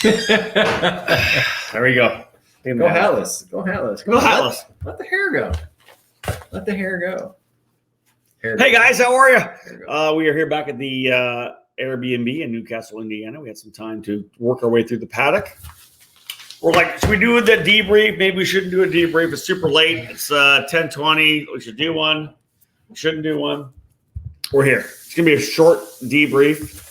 There we go. Go hatless. Go hatless. Go hatless. Let the hair go. Let the hair go. Hey guys, how are you? We are here back at the Airbnb in Newcastle, Indiana. We had some time to work our way through the paddock. We're like, should we do the debrief? Maybe we shouldn't do a debrief. It's super late. It's 10:20. We should do one. We shouldn't do one. We're here. It's going to be a short debrief.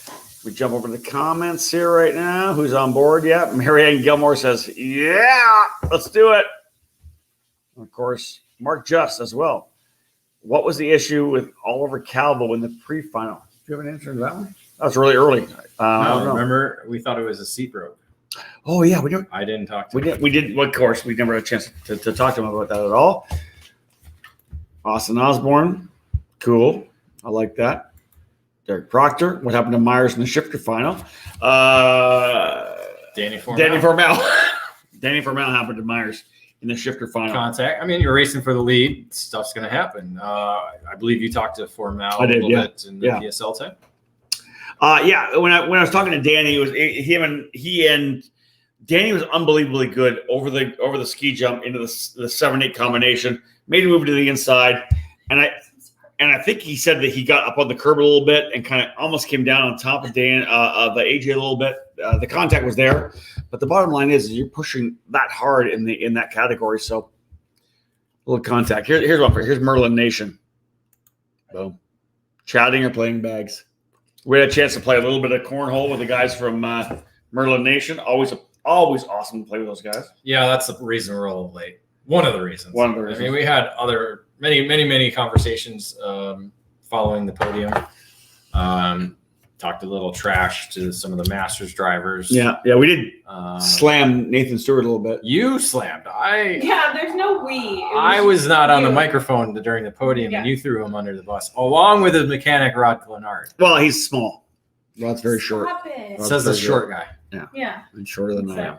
We jump over to the comments here right now. Who's on board? Yeah, Marianne Gilmore says, yeah, let's do it. And of course, Mark Just as well. What was the issue with Oliver Calvo in the pre-final? Do you have an answer to that one? That was really early. I don't know. Remember, we thought it was a seat broke. Oh, yeah. We didn't. I didn't talk to him. We did. Of course, we never had a chance to talk to him about that at all. Austin Osborne. Cool. I like that. Derek Proctor. What happened to Myers in the shifter final? Danny Formal. Danny Formal happened to Myers in the shifter final. Contact. I mean, you're racing for the lead. Stuff's going to happen. I believe you talked to Formal a little bit in the PSL time. Yeah. When I was talking to Danny, it was he and Danny was unbelievably good over the ski jump into the 7-8 combination. Made a move to the inside, and I think he said that he got up on the curb a little bit and kind of almost came down on top of the AJ a little bit. The contact was there, but the bottom line is you're pushing that hard in that category. So a little contact. Here's one. Here's Merlin Nation. Boom. Chatting or playing bags. We had a chance to play a little bit of cornhole with the guys from Merlin Nation. Always awesome to play with those guys. Yeah, that's the reason we're a little late. One of the reasons. I mean, we had other many conversations following the podium. Talked a little trash to some of the Masters drivers. Yeah, we did slam Nathan Stewart a little bit. You slammed. There's no we. I was not on the microphone during the podium, and you threw him under the bus, along with his mechanic, Rod Glenard. Well, he's small. Rod's very short. Says the short guy. Yeah. And shorter than I am.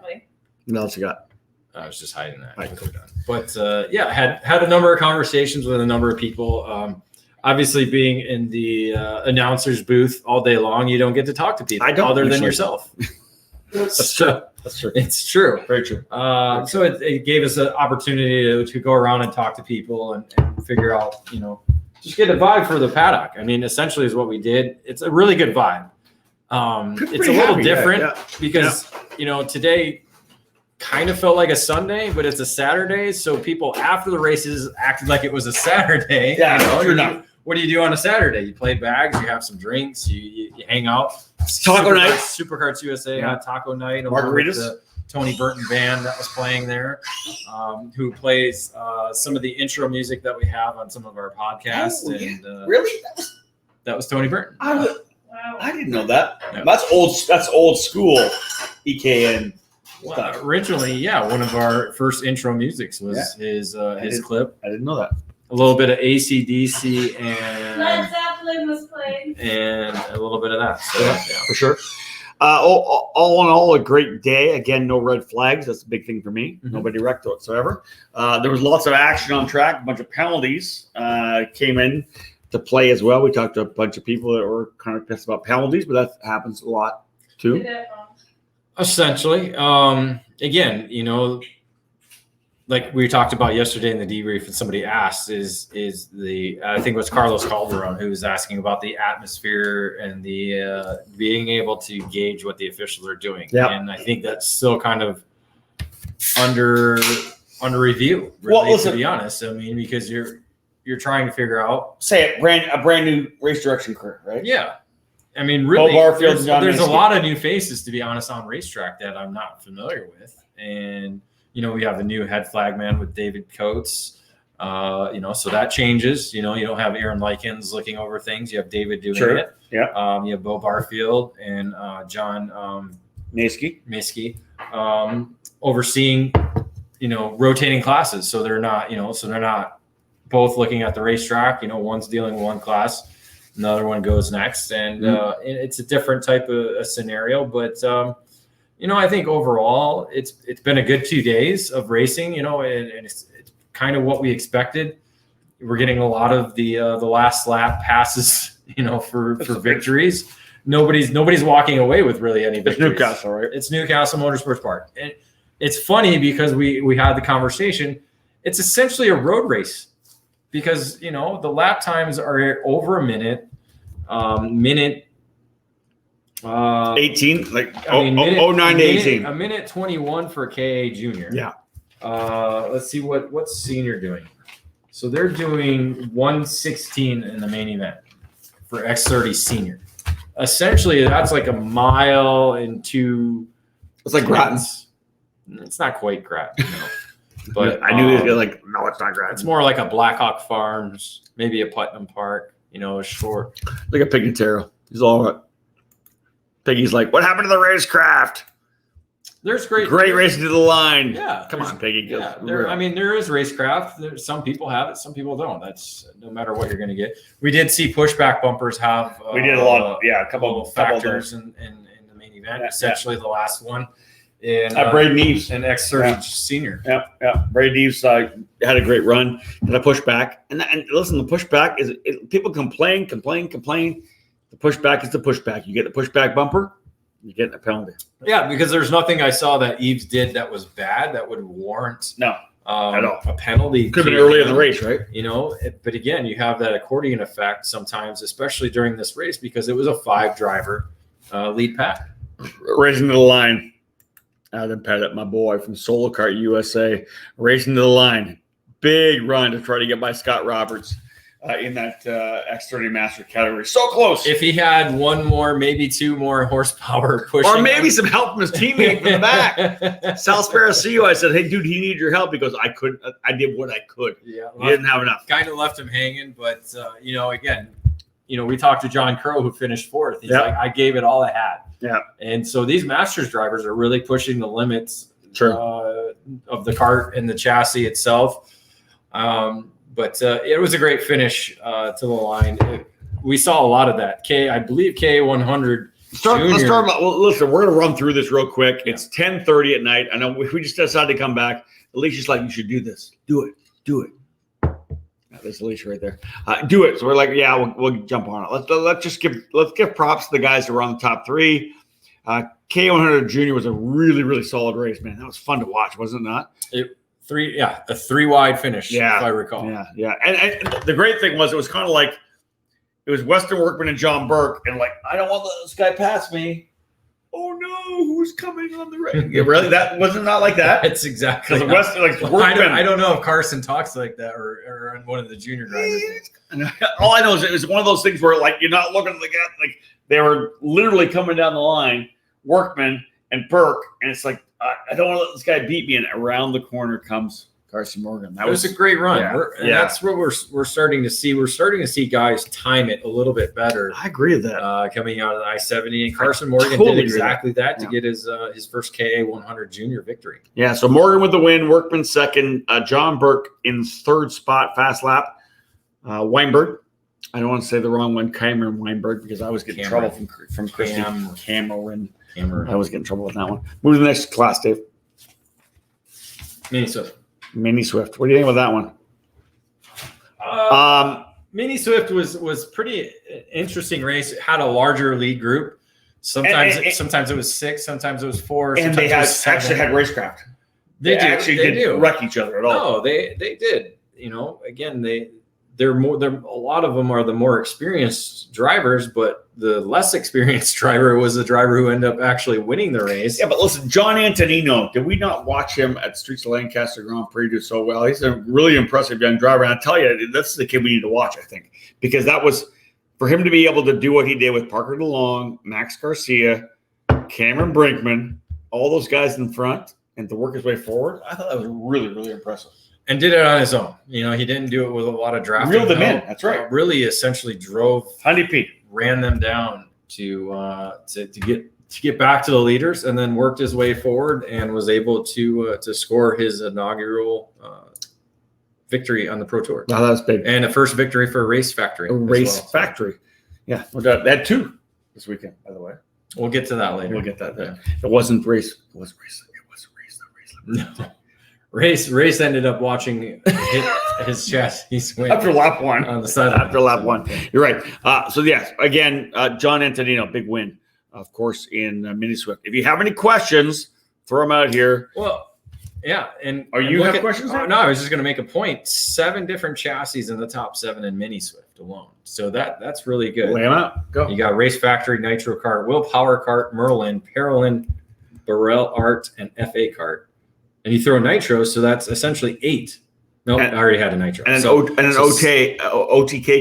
What else you got? I was just hiding that. Right, cool. But had a number of conversations with a number of people. Obviously, being in the announcer's booth all day long, you don't get to talk to people other than yourself. That's true. It's true. Very true. So it gave us an opportunity to go around and talk to people and figure out, just get a vibe for the paddock. I mean, essentially is what we did. It's a really good vibe. It's a little different because, today kind of felt like a Sunday, but it's a Saturday. So people after the races acted like it was a Saturday. Yeah, what do you do on a Saturday? You play bags, you have some drinks, you hang out. Taco night. Supercarts USA had taco night. Margaritas. The Tony Burton band that was playing there, who plays some of the intro music that we have on some of our podcasts. Oh, and really? That was Tony Burton. I didn't know that. Yeah. That's old school EKN. Well, originally, one of our first intro musics was his clip. I didn't know that. A little bit of AC/DC and Led Zeppelin was played. And a little bit of that. So, for sure. All in all, a great day. Again, no red flags. That's a big thing for me. Mm-hmm. Nobody wrecked whatsoever. There was lots of action on track. A bunch of penalties came in to play as well. We talked to a bunch of people that were kind of pissed about penalties, but that happens a lot too. Essentially, again, like we talked about yesterday in the debrief, and somebody asked, is the I think it was Carlos Calderon who was asking about the atmosphere and the being able to gauge what the officials are doing. Yeah. And I think that's still kind of under review. Really, to be honest, I mean, because you're trying to figure out a brand new race direction crew, right? Yeah. I mean, really, there's a lot of new faces, to be honest, on racetrack that I'm not familiar with. And, we have a new head flagman with David Coates, so that changes. You don't have Aaron Likens looking over things. You have David doing it. Yeah. You have Bo Barfield and John Maskey overseeing, rotating classes. So they're not both looking at the racetrack. One's dealing with one class. Another one goes next, and it's a different type of scenario. But I think overall it's been a good 2 days of racing. And it's kind of what we expected. We're getting a lot of the last lap passes, for victories. nobody's walking away with really any victories. It's Newcastle, right? It's Newcastle Motorsports Park. And it's funny because we had the conversation. It's essentially a road race because, the lap times are over a minute. 18, like 09 to 18. A minute 21 for KA Junior. Yeah. Let's see what's Senior doing. So they're doing 1:16 in the main event for X30 Senior. Essentially, that's like a mile and 2. It's like Groton. It's not quite Groton, but I knew they were like, no, it's not Groton. It's more like a Blackhawk Farms, maybe a Putnam Park. A short. Look at Piggy Terrell. He's all right. Piggy's like, what happened to the racecraft? There's great racing to the line. Yeah, come on, Piggy. Yeah, there is racecraft. Some people have it, some people don't. That's no matter what you're going to get. We did see pushback bumpers have. We did a lot of a couple of factors in the main event. Essentially, the last one in Brady Neves and X30 Senior. Yeah. Brady Neves had a great run and a pushback. And listen, the pushback is people complain. The pushback is the pushback. You get the pushback bumper, you get a penalty. Yeah, because there's nothing I saw that Eves did that was bad that would warrant at all a penalty. Could have been early in the race, right? But again, you have that accordion effect sometimes, especially during this race, because it was a 5-driver lead pack. Racing to the line. Adam Pettit, my boy from Solo Kart USA, racing to the line. Big run to try to get by Scott Roberts in that X30 Master category. So close. If he had one more, maybe 2 more horsepower pushing. Or maybe some help from his teammate from the back. Sal Sparacillo, I said, hey, dude, he needed your help. He goes, I couldn't. I did what I could. Yeah, he didn't have enough. Kind of left him hanging, but, again, we talked to John Crow, who finished 4th. He's like, I gave it all I had. Yeah. And so these Masters drivers are really pushing the limits of the kart and the chassis itself. But it was a great finish to the line. We saw a lot of that. I believe KA100. Let's start. Well, listen, we're going to run through this real quick. It's 10:30 at night. I know we just decided to come back. Alicia's like, you should do this. Do it. There's Alicia right there. Do it. So we're like, yeah, we'll jump on it. Let's give props to the guys who were on the top 3. K100 Junior was a really, really solid race, man. That was fun to watch, wasn't it not? A 3-wide finish, if I recall. Yeah. And the great thing was, it was kind of like, it was Weston Workman and John Burke, and like, I don't want to let this guy pass me. Oh no, who's coming on the race? Yeah, really? That wasn't not like that. It's exactly. I don't know if Carson talks like that or on one of the junior drivers. All I know is it was one of those things where like you're not looking at the guy, like they were literally coming down the line, Workman and Burke, and it's like I don't want to let this guy beat me. And around the corner comes Carson Morgan. That was a great run. That's what we're starting to see. We're starting to see guys time it a little bit better. I agree with that. Coming out of the I-70, and Carson Morgan did exactly that to get his first KA100 Junior victory. Yeah, so Morgan with the win, Workman second, John Burke in 3rd spot, fast lap. Weinberg, I don't want to say the wrong one, Cameron Weinberg, because I was getting trouble from Christy. Cameron. I was getting trouble with that one. Move to the next class, Dave. Mini Swift. What do you think about that one? Mini Swift was pretty interesting race. It had a larger lead group. Sometimes it was 6, sometimes it was 4. And they actually had racecraft. They didn't wreck each other at all. No, they did. Again, they're a lot of them are the more experienced drivers, but the less experienced driver was the driver who ended up actually winning the race. Yeah, but listen, John Antonino, did we not watch him at Streets of Lancaster Grand Prix do so well? He's a really impressive young driver. And I tell you, that's the kid we need to watch, I think, because that was for him to be able to do what he did with Parker DeLong, Max Garcia, Cameron Brinkman, all those guys in front, and to work his way forward. I thought that was really, really impressive. And did it on his own. He didn't do it with a lot of drafting. Reeled them in. That's right. Really, essentially drove. Honey P ran them down to get back to the leaders, and then worked his way forward and was able to score his inaugural victory on the Pro Tour. Wow, that was big. And a first victory for Race Factory. Factory. Yeah, they had 2 this weekend, by the way. We'll get to that later. We'll get that there. It wasn't race. It wasn't race. No. Race ended up watching his chassis went After lap one. on the side. After lap one. You're right. So, yes, again, John Antonino, big win, of course, in Mini Swift. If you have any questions, throw them out here. Well, yeah. And you have questions? No, I was just going to make a point. 7 different chassis in the top 7 in Mini Swift alone. So that's really good. Lay them out. Go. You got Race Factory, Nitro Kart, Will Power Kart, Merlin, Parolin, Burrell Art, and FA Kart. And you throw Nitro, so that's essentially 8. No, I already had a Nitro. And an OTK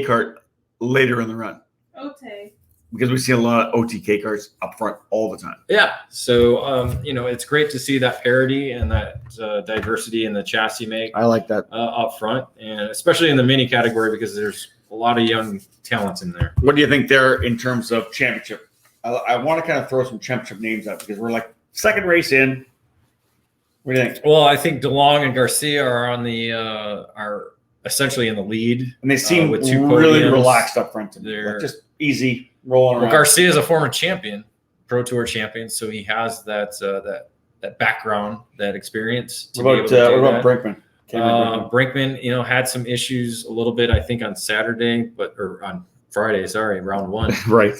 kart later in the run. Okay. Because we see a lot of OTK karts up front all the time. Yeah. So, it's great to see that parity and that diversity in the chassis make I like that. up front, and especially in the mini category because there's a lot of young talents in there. What do you think there in terms of championship? I want to kind of throw some championship names out because we're like second race in. What do you think? Well, I think DeLong and Garcia are on the are essentially in the lead, And they seem with 2 really podiums. relaxed up front. To me. They're- Like just easy rolling Well, around. Garcia is a former champion, Pro Tour champion, so he has that background, that experience. To What be able to do about that. Brinkman? Cameron Brinkman? Brinkman, had some issues a little bit, I think, on Saturday, or on Friday, sorry, round 1. Right.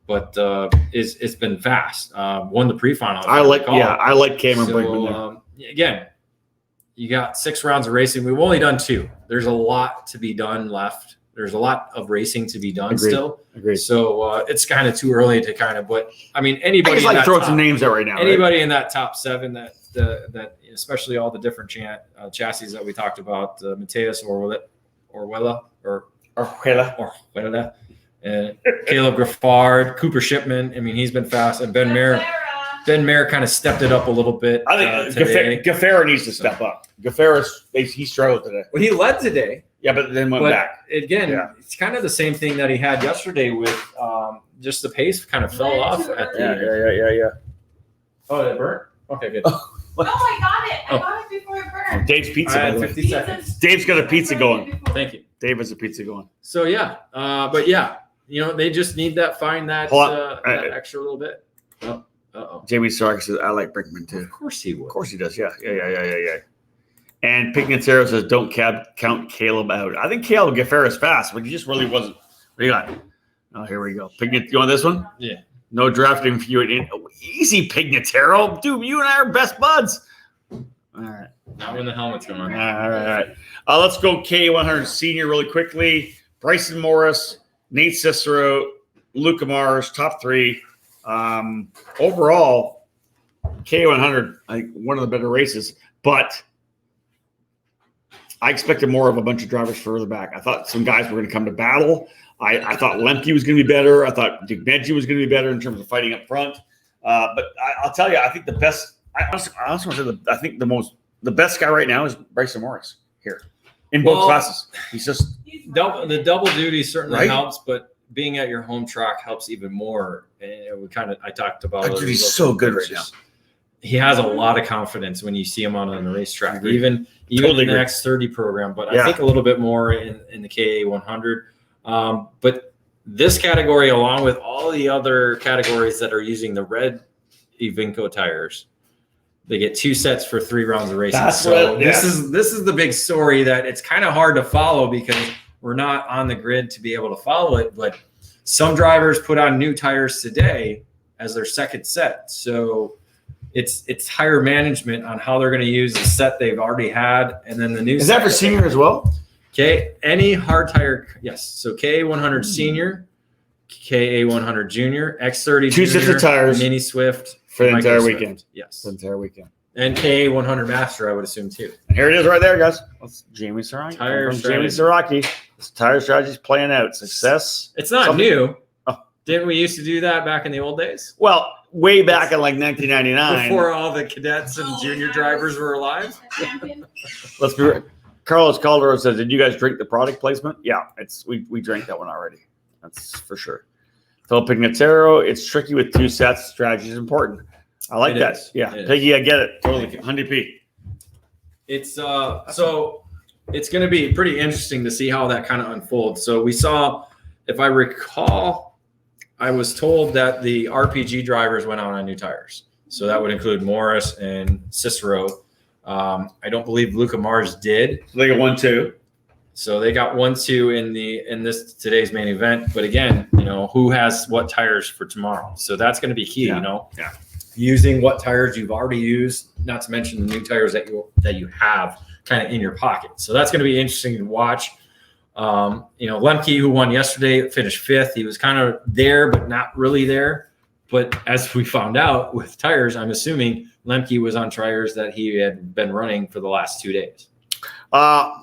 But it's been fast. Won the pre-final. I like Cameron Brinkman. Again, you got 6 rounds of racing. We've only done 2. There's a lot to be done left. There's a lot of racing to be done still. Agreed. So it's kind of too early to kind of. But I mean, I anybody just in like that throwing top, some names out right now. anybody in that top 7 that especially all the different chassis that we talked about, Mateus Orwella, and Caleb Graffard, Cooper Shipman. I mean, he's been fast, and Ben Mayer. Ben Mayer kind of stepped it up a little bit. I think today. Gaffera needs to step up. He struggled today. Well, he led today. Yeah, but then went back. Again, Yeah. it's kind of the same thing that he had yesterday with just the pace kind of fell off at the Yeah. Oh, it burnt? Okay, good. No, I got it. I got it before it burned. Dave's pizza. I by had the way. 50 seconds. Dave's got a pizza going. Thank you. Dave has a pizza going. So yeah, but yeah, they just need that Hold on. that extra little bit. Oh, uh-oh. Jamie Stark says, I like Brinkman too. Of course he would. Of course he does. Yeah. And Pignataro says, don't count Caleb out. I think Caleb Gaffera is fast, but he just really wasn't. What do you got? Oh, here we go. You want this one? Yeah. No drafting for you. Easy, Pignataro. Dude, you and I are best buds. All right. Not when the helmet's going on. All right. Let's go K100 Senior really quickly. Bryson Morris, Nate Cicero, Luca Mars, top 3. Overall, K100, I think one of the better races, but I expected more of a bunch of drivers further back. I thought some guys were going to come to battle. I thought Lemke was going to be better. I thought Digmeji was going to be better in terms of fighting up front. But I'll tell you, I think the best. I honestly want to say I think the best guy right now is Bryson Morris here in both classes. He's just the double duty certainly Right? helps, but being at your home track helps even more. And I talked about it. dude, he's so good right now. He has a lot of confidence when you see him on the racetrack, Agree. even Totally in the agree. X30 program, but Yeah. I think a little bit more in the KA100. But this category, along with all the other categories that are using the red Evinco tires, they get 2 sets for 3 rounds of racing. This is the big story that it's kind of hard to follow because we're not on the grid to be able to follow it. But some drivers put on new tires today as their second set, so it's higher management on how they're going to use the set they've already had, and then the new. Is that for senior as well? Okay, any hard tire, yes. So KA100 Senior, KA100 Junior, X30 2 sets of tires Mini Swift for the Micro entire Swift. weekend. Yes, The entire weekend. and KA100 Master, I would assume too. And here it is right there, guys. That's Jamie Saraki. Tire From Jamie strategy. Saraki. This tire strategy's playing out. Success. It's not Something- new. Oh. Didn't we used to do that back in the old days? Well, way back in like 1999. Before all the cadets and junior drivers were alive? Let's be real. Carlos Calderon says, "Did you guys drink the product placement?" Yeah, we drank that one already. That's for sure. Phil Pignataro, it's tricky with 2 sets. Strategy is important. I like It that. is. Yeah, It is. Piggy, I get it. Totally. 100p. It's so it's going to be pretty interesting to see how that kind of unfolds. So we saw, if I recall, I was told that the RPG drivers went out on new tires. So that would include Morris and Cicero. I don't believe Luca Mars did. So they got 1-2. So they got 1-2 in today's main event. But again, who has what tires for tomorrow? So that's going to be key. Yeah. Using what tires you've already used, not to mention the new tires that you have kind of in your pocket. So that's going to be interesting to watch. Lemke, who won yesterday, finished 5th. He was kind of there, but not really there. But as we found out with tires, I'm assuming Lemke was on tires that he had been running for the last 2 days.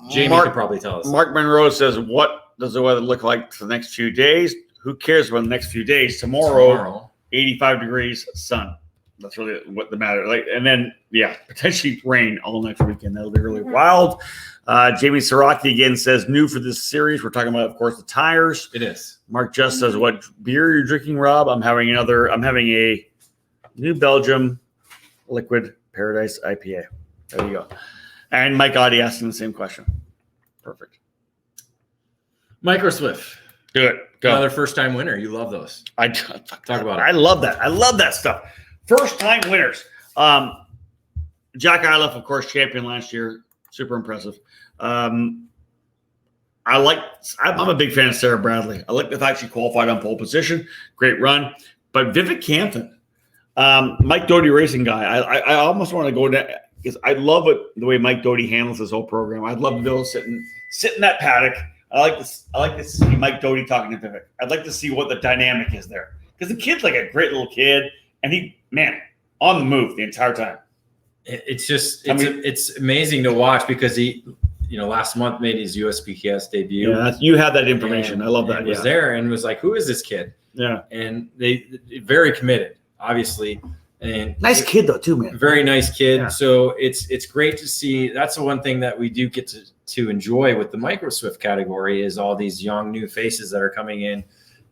Jamie could probably tell us. Mark Monroe says, what does the weather look like for the next few days? Who cares about the next few days? Tomorrow 85 degrees, sun. That's really what the matter. And then, potentially rain all next weekend. That'll be really wild. Jamie Saraki again says, new for this series. We're talking about, of course, the tires. It is. Mark Just says, what beer you're drinking, Rob? I'm having a New Belgium Liquid Paradise IPA. There you go. And Mike Audie asking the same question. Perfect. Micro Swift. Do it. Go. Another first-time winner. You love those. Talk about it. I love that. I love that stuff. First-time winners. Jack Iliff, of course, champion last year. Super impressive. I'm a big fan of Sarah Bradley. I like the fact she qualified on pole position. Great run. But Vivek Canthan, Mike Doty racing guy, I almost want to go down because I love the way Mike Doty handles this whole program. I'd love to be able to sit in that paddock. I like to see Mike Doty talking to Vivek. I'd like to see what the dynamic is there. Because the kid's like a great little kid, and on the move the entire time. It's amazing to watch because he, last month made his USPKS debut. Yeah, you have that information. I love that. He was there and was like, who is this kid? Yeah. And they very committed, obviously. And nice kid though, too, man. Very nice kid. Yeah. So it's great to see. That's the one thing that we do get to enjoy with the Micro Swift category is all these young new faces that are coming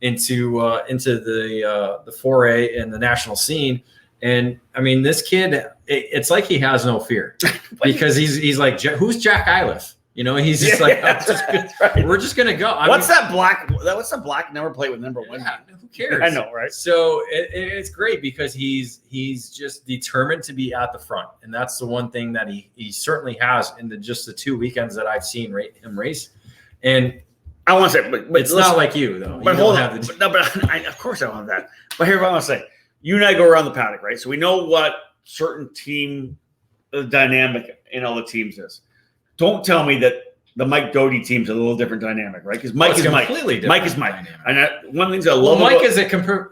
into the foray and the national scene. And I mean, this kid, it's like he has no fear because he's like, who's Jack Iliff? He's just we're just gonna go. What's that black number plate with number 1? Yeah, who cares? I know, right? So it's great because he's just determined to be at the front, and that's the one thing that he certainly has in just the 2 weekends that I've seen him race. And I want to say, but it's not like you though. But hold on, of course I want that. But here's what I want to say. You and I go around the paddock, right? So we know what certain team dynamic in all the teams is. Don't tell me that the Mike Doty team's a little different dynamic, right? Because Mike is Mike. Mike is Mike. Dynamic. And one of the things I love Mike is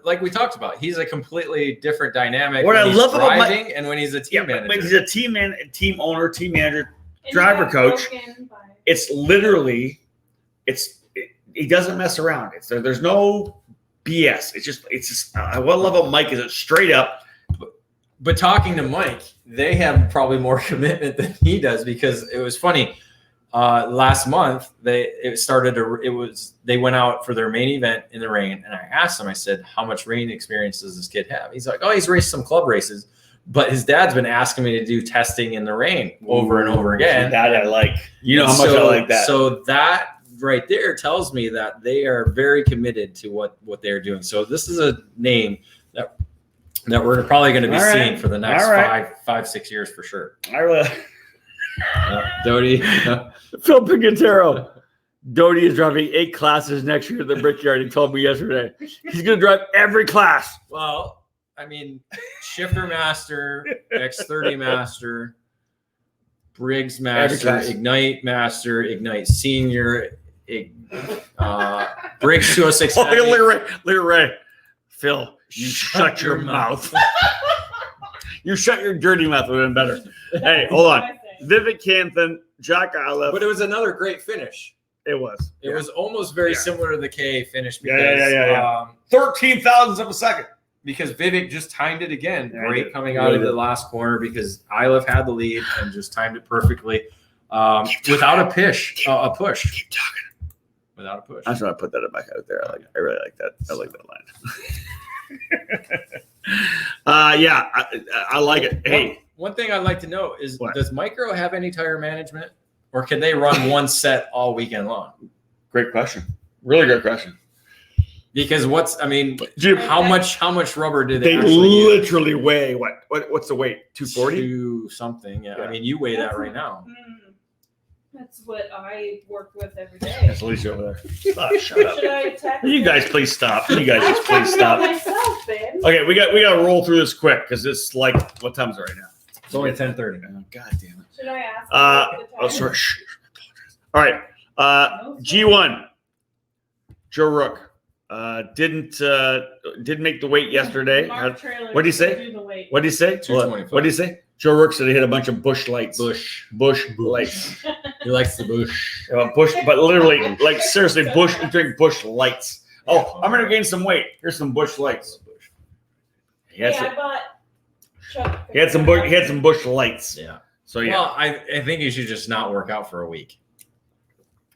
like we talked about. He's a completely different dynamic. What I love about Mike, and when he's a team manager. When he's a team owner, team manager, driver coach. It's literally, he doesn't mess around. There's no BS. It's just what I love about Mike is it straight up. But talking to Mike, they have probably more commitment than he does because it was funny. Last month they went out for their main event in the rain, and I asked him. I said, "How much rain experience does this kid have?" He's like, "Oh, he's raced some club races, but his dad's been asking me to do testing in the rain over and over again." That I like. You know how much I like that. So that right there tells me that they are very committed to what they're doing. So this is a name that we're probably going to be seeing for the next 5-6 years for sure. I really Doty. Phil Picatero. Doty is driving 8 classes next year at the Brickyard. He told me yesterday. He's going to drive every class. Well, I mean, Shifter Master, X30 Master, Briggs Master, Ignite Master, Ignite Senior, Briggs 206. Look at Ray. Phil, you shut your mouth. You shut your dirty mouth. Would have been better. Hey, hold on. Vivek Canthan, Jack Iliff. But it was another great finish. It was. It was almost very similar to the KA finish. Because, 13 thousandths of a second. Because Vivek just timed it again. Great coming out of the last corner because Iliff had the lead and just timed it perfectly without a push. Keep talking. Without a push. I just want to put that in my head there. I really like that. I like that line. I like it. Hey. One thing I'd like to know is, does Micro have any tire management, or can they run one set all weekend long? Great question. Really great question. Because Jim, how much rubber did they actually use? literally weigh what's the weight? 240? 2 something. Yeah. I mean, you weigh that right now. That's what I work with every day. That's Alicia over there. Oh, shut up. Should I text You him? guys, please stop. You guys, I'm just please talking about stop. myself, babe. Okay, we got to roll through this quick because it's like what time is it right now? It's only 10:30. Oh, God damn it. Should I ask? Oh, sorry. Shh. All right. G1. Joe Rook didn't make the weight yesterday. What'd he say? What'd he say? 225. What'd he say? Joe Rook said he hit a bunch of bush lights. Bush Lights. He likes the bush. Bush, but literally, like seriously, bush. You drink bush lights. Oh, I'm gonna gain some weight. Here's some bush lights. He had I bought. Chuck. He had some bush lights. Yeah. So yeah. Well, I think you should just not work out for a week.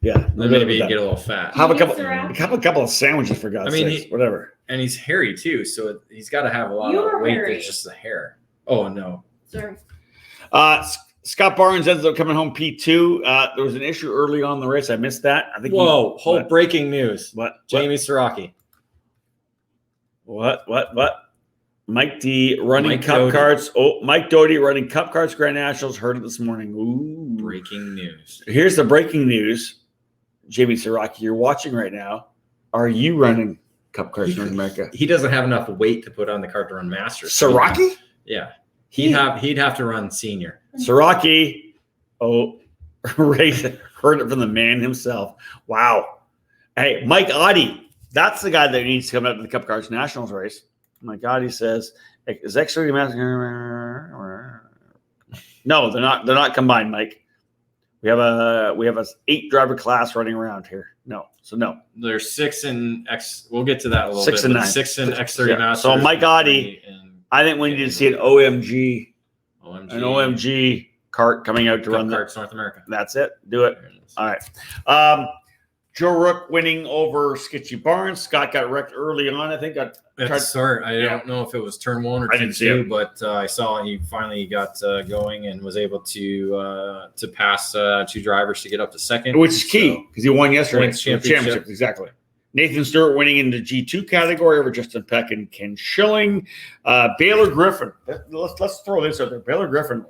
Yeah. Then maybe you get a little fat. Have a couple of sandwiches for God's sakes. Whatever. And he's hairy too, so he's got to have a lot of weight that's just the hair. Oh no. Sorry. Scott Barnes ends up coming home P2. There was an issue early on in the race. I missed that. I think. Whoa! Breaking news. What? Jamie Siraki. What? Mike D running Cup Karts. Oh, Mike Doty running Cup Karts Grand Nationals. Heard it this morning. Ooh. Breaking news. Here's the breaking news. Jamie Siraki, you're watching right now. Are you running Cup Karts North America? He doesn't have enough weight to put on the cart to run Masters. Siraki? Yeah. He'd have to run Senior. Siraki. Oh, Ray heard it from the man himself. Wow. Hey, Mike Audi. That's the guy that needs to come up to the Cup Karts Nationals race. Mike Audi says, "Is X30 Master?" No, they're not. They're not combined, Mike. We have a 8-driver class running around here. No. There's 6 in X. We'll get to that a little 6 bit. and 9. 6 in X30 Yeah. Masters. So Mike Audi, I think we need to see an OMG kart coming out to run the Karts North America. That's it. Do it. All right. Joe Rook winning over Skitchy Barnes. Scott got wrecked early on. I think I don't know if it was turn 1 or I turn didn't see 2, it. but I saw he finally got going and was able to pass 2 drivers to get up to second, which is key because he won yesterday. Points championship. Exactly. Nathan Stewart winning in the G2 category over Justin Peck and Ken Schilling. Baylor Griffin. Let's throw this out there. Baylor Griffin,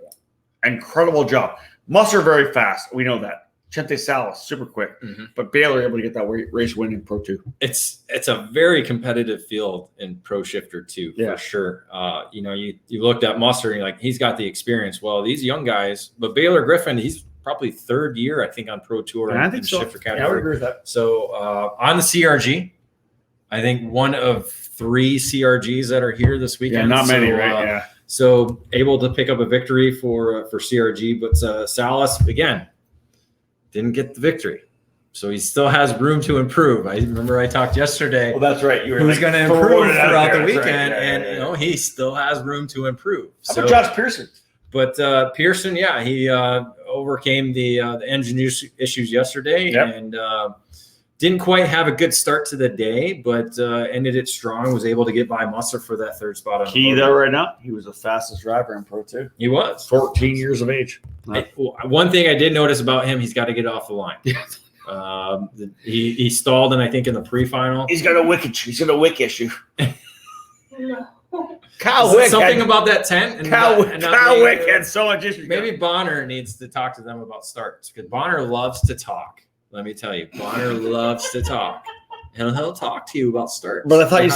incredible job. Musser very fast. We know that. Chente Salas, super quick. But Baylor able to get that race win in Pro 2. It's a very competitive field in Pro Shifter 2, for sure. You looked at Musser and you're like, he's got the experience. Well, these young guys, but Baylor Griffin, he's probably 3rd year, I think, on Pro Tour in Shifter category. Yeah, I would agree with that. So on the CRG, I think one of 3 CRGs that are here this weekend. Yeah, not many, right? Yeah. So able to pick up a victory for CRG, but Salas, again, didn't get the victory. So he still has room to improve. I remember I talked yesterday. Well, that's right. You were who's going to improve throughout the weekend, right. and he still has room to improve. How about Josh Pearson? But Pearson, he overcame the engine issues yesterday and didn't quite have a good start to the day, but ended it strong. Was able to get by Musser for that 3rd spot. Key though, right now, he was the fastest driver in Pro 2. He was 14 years of age. One thing I did notice about him, he's got to get off the line. He stalled, and I think in the pre-final, he's got a wick issue. No. Kyle Wick something about that tent. And Kyle Wick had so much issues. Maybe Bonner needs to talk to them about starts because Bonner loves to talk. Let me tell you, Bonner loves to talk. And he'll talk to you about starts. But I thought you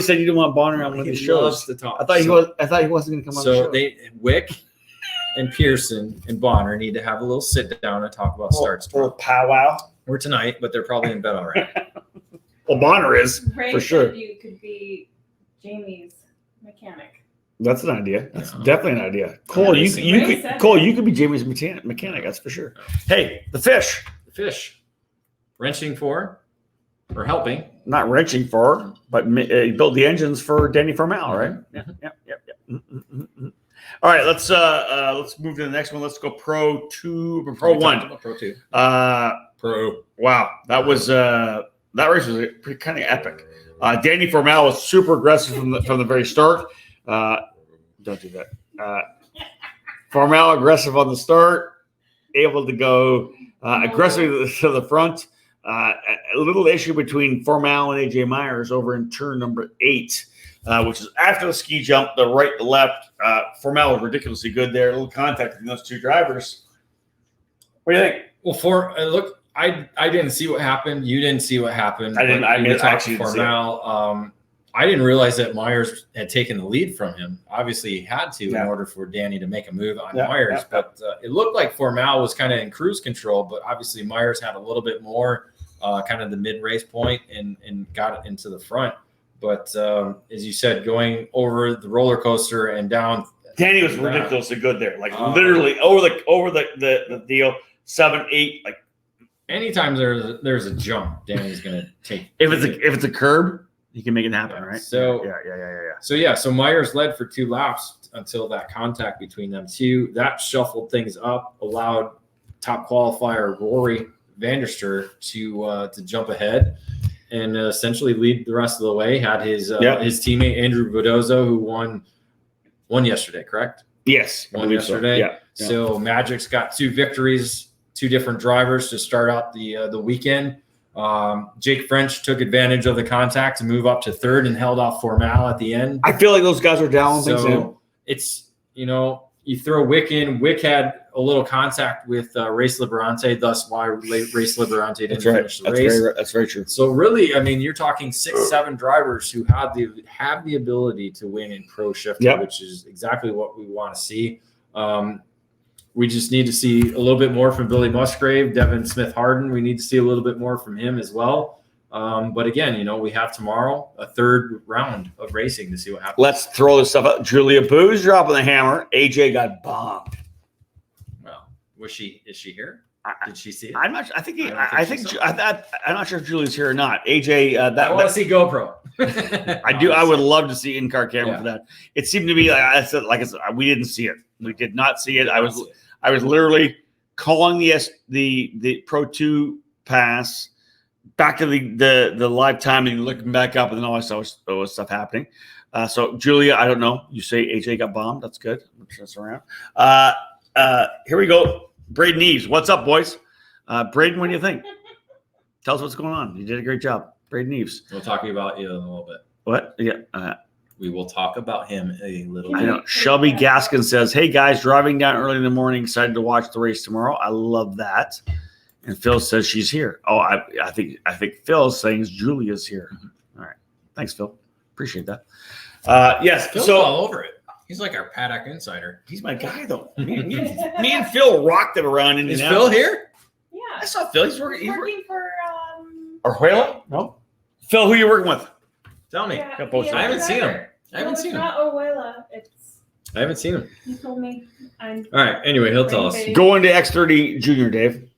said you didn't want Bonner on one of these shows. To talk. I thought he wasn't going to come on. So Wick and Pearson and Bonner need to have a little sit down and talk about starts. For a powwow. Or tonight, but they're probably in bed already. Well, Bonner is Ray for sure. You could be Jamie's mechanic. That's an idea. That's definitely an idea. Cole, you could be Jamie's mechanic. That's for sure. Hey, the fish. Wrenching for or helping. Not wrenching for, but build the engines for Danny Formal, right? Yeah. All right, let's move to the next one. Let's go Pro 2, Pro 1. Pro 2. Wow, that was that race was pretty kind of epic. Danny Formal was super aggressive from the very start. Don't do that. Formal aggressive on the start, able to go aggressively to the front. A little issue between Formal and AJ Myers over in turn number 8, which is after the ski jump, the right, the left. Formal was ridiculously good there. A little contact between those two drivers. What do you think? Well, I didn't see what happened. You didn't see what happened. I didn't. I mean, actually, Formal. I didn't realize that Myers had taken the lead from him. Obviously, he had to in order for Danny to make a move on Myers. But it looked like Formal was kind of in cruise control, but obviously Myers had a little bit more kind of the mid-race point and got it into the front. But as you said, going over the roller coaster and down. Danny was ridiculously good there. Like literally over the deal, 7, 8, like. Anytime there's a jump, Danny's going to take. If it's a curb, he can make it happen, right? So yeah. So Myers led for 2 laps until that contact between them two. That shuffled things up, allowed top qualifier Rory Vanderster to jump ahead and essentially lead the rest of the way. Had his teammate Andrew Bodozo, who won yesterday, correct? Yes, won yesterday. So. Yeah. So Magic's got 2 victories, 2 different drivers to start out the weekend. Jake French took advantage of the contact to move up to 3rd and held off Formal at the end. I feel like those guys are down. So it's, you throw Wick in. Wick had a little contact with Race Liberante, thus why Race Liberante didn't finish the race. That's very true. So really, I mean, you're talking 6, 7 drivers who have the ability to win in pro shifting, which is exactly what we want to see. We just need to see a little bit more from Billy Musgrave, Devin Smith-Harden. We need to see a little bit more from him as well. But again, we have tomorrow a 3rd round of racing to see what happens. Let's throw this stuff out. Julia Boo's dropping the hammer. AJ got bombed. Well, is she here? Did she see it? I'm not. I'm not sure if Julia's here or not. AJ, I want to see GoPro. I do. I would love to see in-car camera for that. It seemed to be like I said, we didn't see it. We did not see it. I was literally calling the Pro 2 pass back to the live time and looking back up, and then all I saw was stuff happening. So Julia, I don't know. You say AJ got bombed. That's good. I'm sure that's around. Here we go. Braden Eves. What's up, boys? Braden, what do you think? Tell us what's going on. You did a great job. Braden Eves. We'll talk about you in a little bit. What? Yeah. We will talk about him a little bit. I know. Shelby Gaskin says, "Hey guys, driving down early in the morning, excited to watch the race tomorrow. I love that." And Phil says she's here. Oh, I think Phil's saying Julia's here. Mm-hmm. All right. Thanks, Phil. Appreciate that. Yes. Phil's all over it. He's like our paddock insider. He's my guy, though. Me and Phil rocked it around in. Is Phil here? Yeah. I saw Phil. He's working for Arjuela? No. Phil, who are you working with? Tell me. Yeah, I haven't seen him. I haven't seen him. Not Arjuela. I haven't seen him. He told me. All right. Anyway, he'll tell us. Going to X30 Junior, Dave.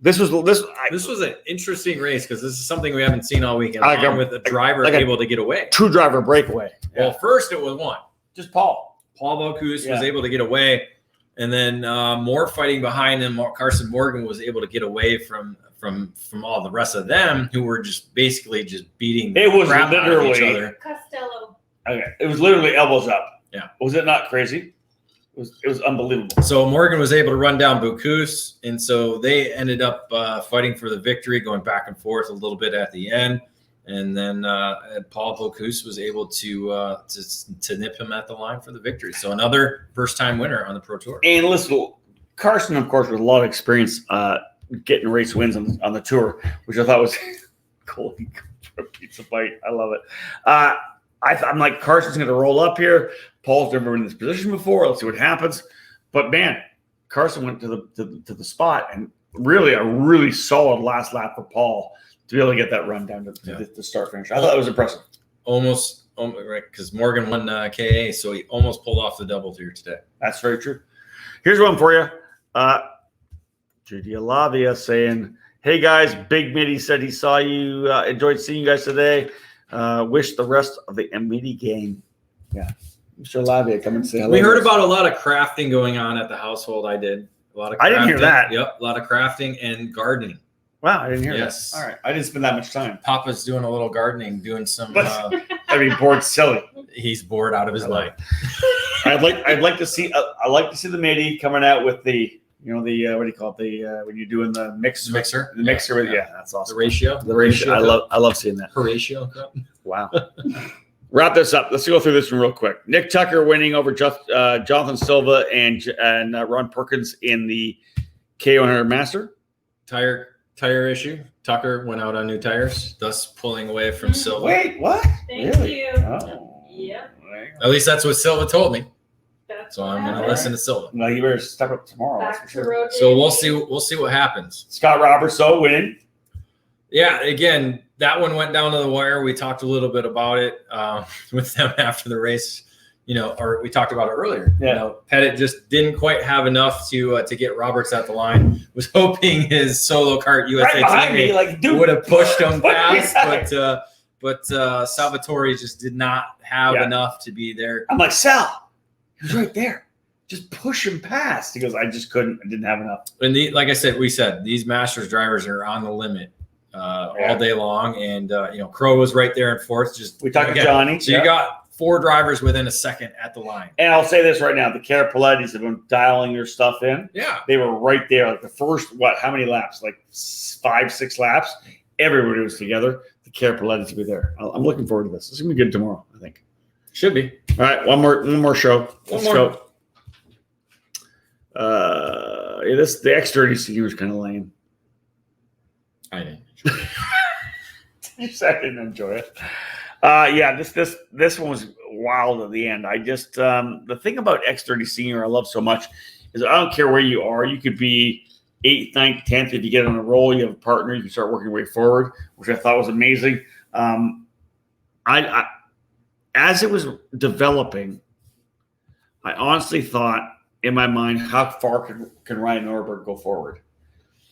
This was an interesting race because this is something we haven't seen all weekend. With a driver able to get away. True driver breakaway. Yeah. Well, first it was one. Just Paul Bocuse was able to get away, and then more fighting behind him. Carson Morgan was able to get away from all the rest of them who were just basically beating the crap out of each other. Costello. Okay, it was literally elbows up. Yeah, was it not crazy? It was unbelievable. So Morgan was able to run down Bocuse, and so they ended up fighting for the victory, going back and forth a little bit at the end. And then Paul Bocuse was able to nip him at the line for the victory. So another first-time winner on the Pro Tour. And listen, Carson, of course, with a lot of experience getting race wins on the tour, which I thought was cool. Pizza bite. I love it. I'm like, Carson's going to roll up here. Paul's never been in this position before. Let's see what happens. But, man, Carson went to the spot, and really a really solid last lap for Paul to be able to get that run down to the start finish. I thought it was impressive. Almost right, because Morgan won KA, so he almost pulled off the double here today. That's very true. Here's one for you. Judy Alavia saying, "Hey guys, Big Mitty said he saw you, enjoyed seeing you guys today. Wish the rest of the MBD game." Yeah, Mr. Alavia, come and say hello. We heard about a lot of crafting going on at the household. I did a lot of crafting. I didn't hear that. Yep, a lot of crafting and gardening. Wow, I didn't hear that. All right, I didn't spend that much time. Papa's doing a little gardening, doing some. Bored silly. He's bored out of his mind. I'd like to see. I like to see the matey coming out with the You know the what do you call it? The when you're doing the mixer. The mixer. Yeah, that's awesome. The ratio. I love seeing that. Horatio. Wow. Wrap this up. Let's go through this one real quick. Nick Tucker winning over Jonathan Silva and Ron Perkins in the K100 Master. Tire issue. Tucker went out on new tires, thus pulling away from Silva. Wait, what? Thank Really? you. Oh. Yeah. At least that's what Silva told me. That's So I'm going to listen to Silva. Well, you better step up tomorrow. That's back for to sure. road. So we'll see what happens. Scott Roberts, though, winning. Yeah, again, that one went down to the wire. We talked a little bit about it with them after the race, or we talked about it earlier. Yeah. Pettit just didn't quite have enough to get Roberts at the line. Was hoping his solo kart USA teammate would have pushed him past, but Salvatore just did not have enough to be there. I'm like, Sal, he was right there. Just push him past. He goes, I just couldn't. I didn't have enough. And like I said, these Masters drivers are on the limit all day long. And, Crow was right there in fourth. We talked to Johnny. So you got 4 drivers within a second at the line. And I'll say this right now. The Carapolettis have been dialing their stuff in. Yeah. They were right there. Like the first, how many laps? Like 5-6 laps. Everybody was together. The Carapolettis will be there. I'm looking forward to this. It's going to be good tomorrow, I think. Should be. All right. One more show. Let's go. The X30 Junior was kind of lame. I didn't. I didn't enjoy it. This one was wild at the end. I just the thing about X30 Senior I love so much is I don't care where you are. You could be 8th, 9th, 10th. If you get on a roll, you have a partner. You can start working your way forward, which I thought was amazing. I as it was developing, I honestly thought in my mind, how far can Ryan Norberg go forward?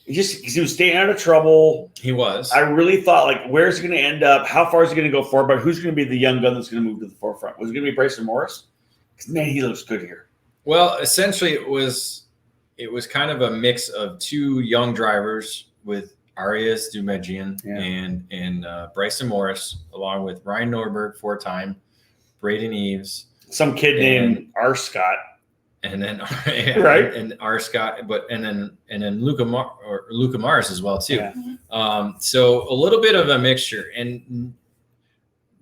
He was staying out of trouble. He was. I really thought, like, where's he going to end up? How far is he going to go forward? But who's going to be the young gun that's going to move to the forefront? Was it going to be Bryson Morris? Because, man, he looks good here. Well, essentially, it was kind of a mix of 2 young drivers with Arias Dumejian and Bryson Morris, along with Ryan Norberg, 4-time, Braden Eves, some kid named R. Scott. And then right, and R. Scott, and then Luca Mars as well too. Yeah. So a little bit of a mixture, and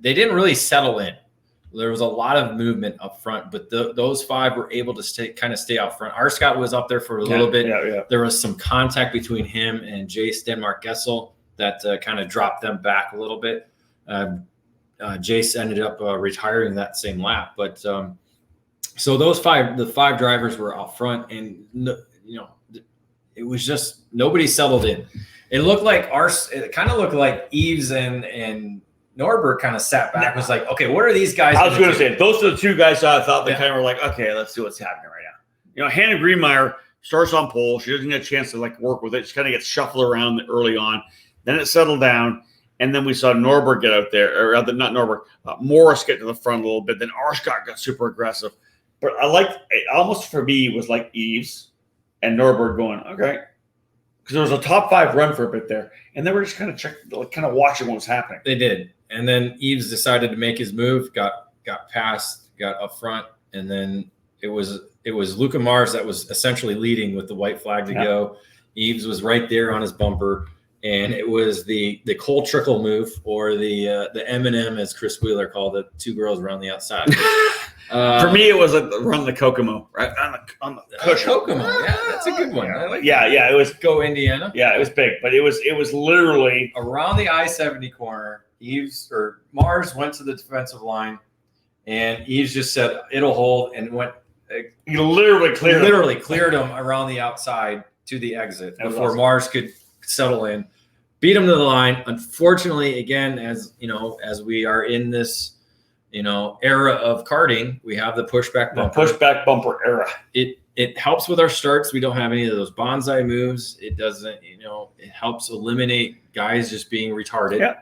they didn't really settle in. There was a lot of movement up front, but those 5 were able to stay out front. R. Scott was up there for a little bit. Yeah. There was some contact between him and Jace Denmark-Gessel that kind of dropped them back a little bit. Jace ended up retiring that same lap, but. So the 5 drivers were out front, and it was just nobody settled in. It kind of looked like Eves and Norberg kind of sat back. It was like, okay, what are these guys? I was going to say those are the 2 guys I thought they kind of were like, okay, let's see what's happening right now. Hannah Greenmeyer starts on pole. She doesn't get a chance to work with it. She kind of gets shuffled around early on. Then it settled down. And then we saw Norberg get out there, or rather not Norberg, Morris get to the front a little bit. Then Arshcott got super aggressive. But I liked it almost for me was like Eves and Norberg going, okay. Because there was a top 5 run for a bit there. And they were just kind of watching what was happening. They did. And then Eves decided to make his move, got past, got up front, and then it was Luca Mars that was essentially leading with the white flag to go. Eves was right there on his bumper. And it was the Cole Trickle move, or the M&M, as Chris Wheeler called it, 2 girls around the outside. For me, it was run the Kokomo, right on the cushion. Kokomo, yeah, that's a good one. I like that. It was Go Indiana. Yeah, it was big, but it was literally around the I-70 corner. Mars went to the defensive line, and Eves just said it'll hold, and went. He literally cleared him around the outside to the exit before awesome. Mars could settle in, beat him to the line. Unfortunately, again, as we are in this era of karting, we have the pushback bumper era. It helps with our starts. We don't have any of those bonsai moves. It doesn't, it helps eliminate guys just being retarded. Yeah.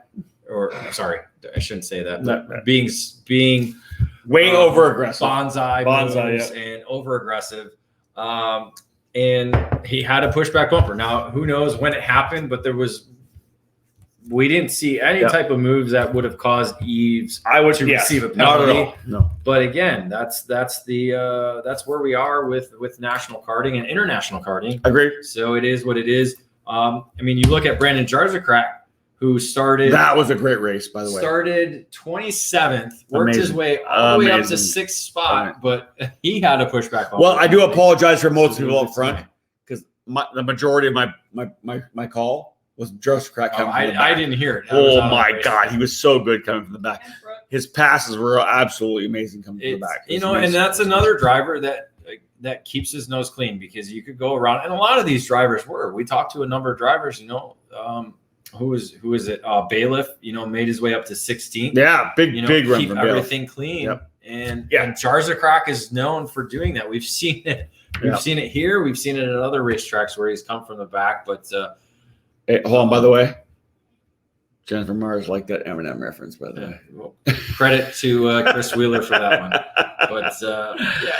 Or sorry, I shouldn't say that. Right. Being way over aggressive. Bonsai moves and over aggressive. And he had a pushback bumper. Now, who knows when it happened, but there was we didn't see any type of moves that would have caused Eves to receive a penalty. Not at all. No. But again, that's where we are with national karting and international karting. Agreed. So it is what it is. I mean, you look at Brandon Jarzakrak, who started. That was a great race, by the way. Started 27th, worked his way all the way up to 6th spot, but he had to push back. Well, I do apologize for most people up front because the majority of my call was Jarzakrak coming from the back. I didn't hear it. Oh my God, he was so good coming from the back. His passes were absolutely amazing coming from the back. And that's another driver that keeps his nose clean, because you could go around, and a lot of these drivers were. We talked to a number of drivers, who is it? Bailiff, made his way up to 16th. Yeah, big run keep from everything clean. Yep. And Jarzakrak is known for doing that. We've seen it. We've seen it here. We've seen it at other racetracks where he's come from the back. But hey, hold on, by the way, Jennifer Mars liked that Eminem reference, by the way. Well, credit to Chris Wheeler for that one. But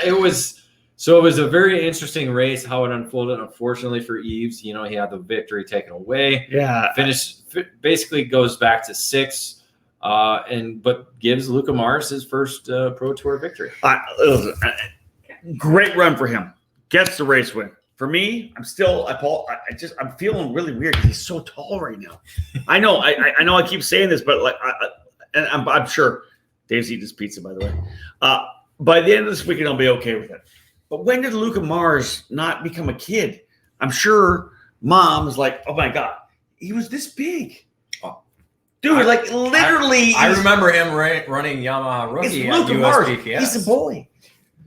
it was. So it was a very interesting race, how it unfolded. Unfortunately for Eves, he had the victory taken away. Yeah. Basically goes back to 6, but gives Luca Mars his first Pro Tour victory. Great run for him. Gets the race win. For me, I'm feeling really weird because he's so tall right now. I know I keep saying this, but I'm sure Dave's eating his pizza, by the way. By the end of this weekend, I'll be okay with it. But when did Luca Mars not become a kid? I'm sure Mom was like, oh my God, he was this big. Dude, literally. I remember him running Yamaha Rookie at Luca Mars. USPKS. He's a boy.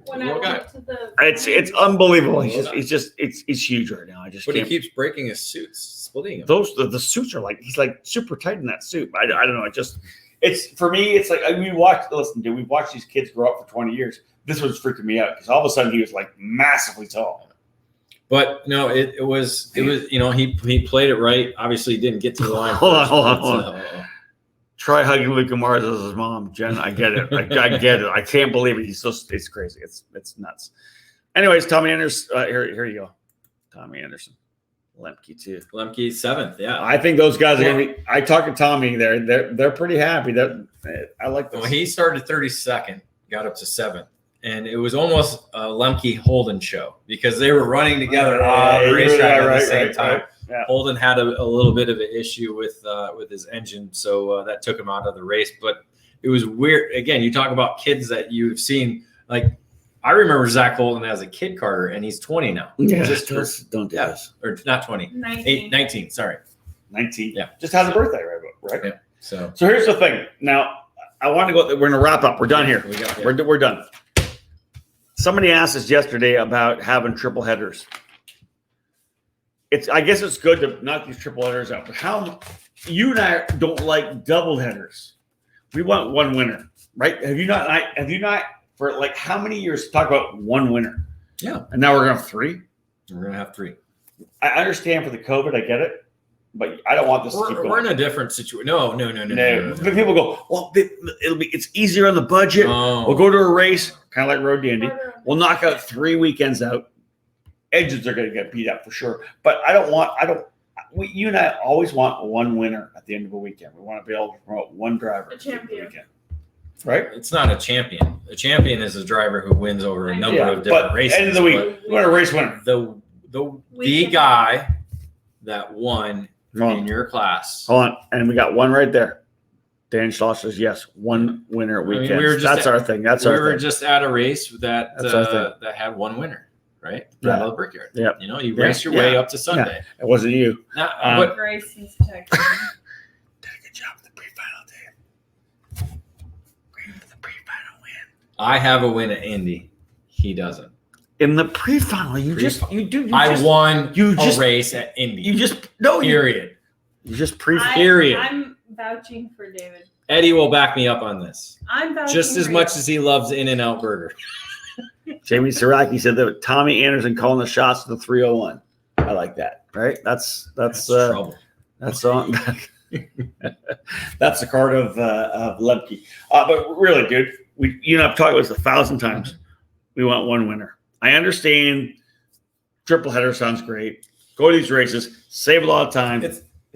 When I went to the it's unbelievable. He's huge right now. But he keeps breaking his suits, splitting them. The suits are he's super tight in that suit. I don't know. It's for me. It's like we've watched these kids grow up for 20 years. This was freaking me out because all of a sudden he was massively tall. But no, it was he played it right. Obviously, he didn't get to the line. Hold on. Try hugging Luca Mars as his mom, Jen. I get it. I get it. I can't believe it. It's crazy. It's nuts. Anyways, Tommy Anderson. Here you go. Tommy Anderson. Lemke too. Lemke 7th. Yeah. I think those guys are gonna be. I talked to Tommy. They're pretty happy. I like this. Well, he started 32nd, got up to 7th. And it was almost a Lemke Holden show because they were running together on the racetrack at the same time. Yeah. Holden had a little bit of an issue with his engine, so that took him out of the race. But it was weird. Again, you talk about kids that you've seen. I remember Zach Holden as a kid karter, and he's 20 now. Yeah, don't do this. Or not 20. 19, sorry. 19. Yeah. Just had a birthday, right? Yeah. So here's the thing. Now, I want to go. We're going to wrap up. We're done here. We're done. Somebody asked us yesterday about having triple headers. I guess it's good to knock these triple headers out. But how you and I don't like double headers? We want one winner, right? Have you not for how many years talk about one winner? Yeah. And now we're gonna have 3. We're gonna have 3. I understand for the COVID, I get it, but I don't want this to keep going. We're in a different situation. No. But people go, well, it's easier on the budget. Oh. We'll go to a race, kind of like Road Dandy. We'll knock out 3 weekends out. Engines are going to get beat up for sure. But you and I always want one winner at the end of a weekend. We want to be able to promote one driver a champion. Right? It's not a champion. A champion is a driver who wins over a number of different races. End of the week, we want a race winner. The guy that won in your class. Hold on. And we got one right there. Dan Schloss says, yes, one winner at weekends. That's our thing. We were just at a race that had one winner, right? Battle of Brickyard. Yeah. You race your way up to Sunday. Yeah. It wasn't you. But Grace is Texas. Did a good job with the pre-final, Dave. Great for the pre-final win. I have a win at Indy. He doesn't. In the pre-final, I won a race at Indy. Period. You just period. I'm vouching for David. Eddie will back me up on this. I'm vouching just as much as he loves In-N-Out Burger. Jamie Siraki said that Tommy Anderson calling the shots to the 301. I like that. Right? That's trouble. That's on. That's the card of Lemke. But really, dude, I've talked about this 1,000 times. We want one winner. I understand triple header sounds great. Go to these races, save a lot of time.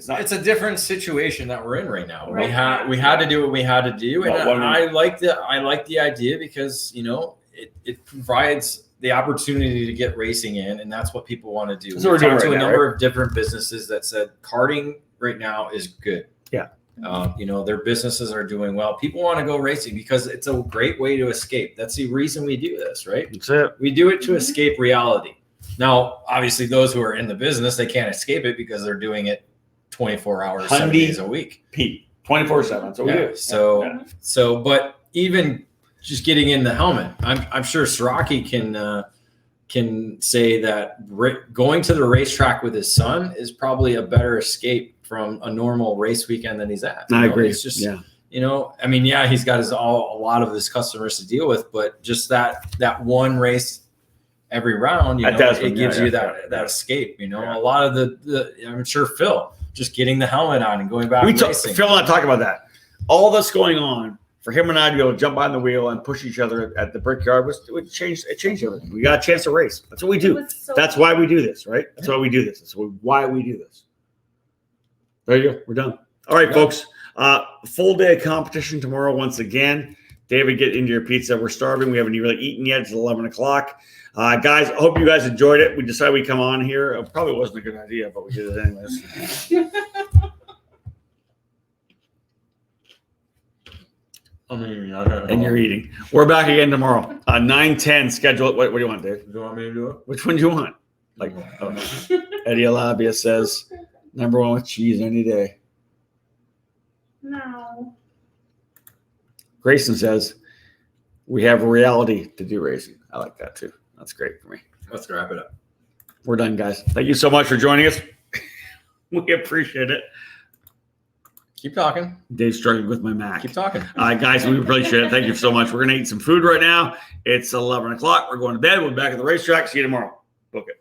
It's a different situation that we're in right now. Right. We had to do what we had to do, and Well, I like the idea because it provides the opportunity to get racing in, and that's what people want to do. That's what we're doing talked to right a now, number of different businesses that said karting right now is good. Yeah. Their businesses are doing well. People want to go racing because it's a great way to escape. That's the reason we do this, right? That's it. We do it to escape reality. Now, obviously, those who are in the business, they can't escape it because they're doing it 24 hours, 7 days a week. 24/7. So we do. So, but even just getting in the helmet, I'm sure Siraki can say that going to the racetrack with his son is probably a better escape from a normal race weekend than he's at. I agree. It's just, he's got a lot of his customers to deal with, but just that one race every round, it gives you that escape. A lot of the I'm sure Phil just getting the helmet on and going back. Phil and I talk about that. All that's going on for him and I to be able to jump on the wheel and push each other at the brickyard it changed everything. We got a chance to race. That's what we do. That's why we do this, right? That's why we do this. That's why we do this. There you go. We're done. All right, folks. Full day of competition tomorrow once again. David, get into your pizza. We're starving. We haven't really eaten yet. It's 11 o'clock. Guys, I hope you guys enjoyed it. We decided we'd come on here. It probably wasn't a good idea, but we did it anyways. And you're eating. We're back again tomorrow. 9:10 schedule. What do you want, Dave? Do you want me to do it? Which one do you want? Eddie Alabia says, number one with cheese any day. No. Grayson says, we have reality to do racing. I like that too. That's great for me. Let's wrap it up. We're done, guys. Thank you so much for joining us. We appreciate it. Keep talking. Dave's struggling with my Mac. Keep talking. Guys, we appreciate it. Thank you so much. We're going to eat some food right now. It's 11 o'clock. We're going to bed. We'll be back at the racetrack. See you tomorrow. Book it.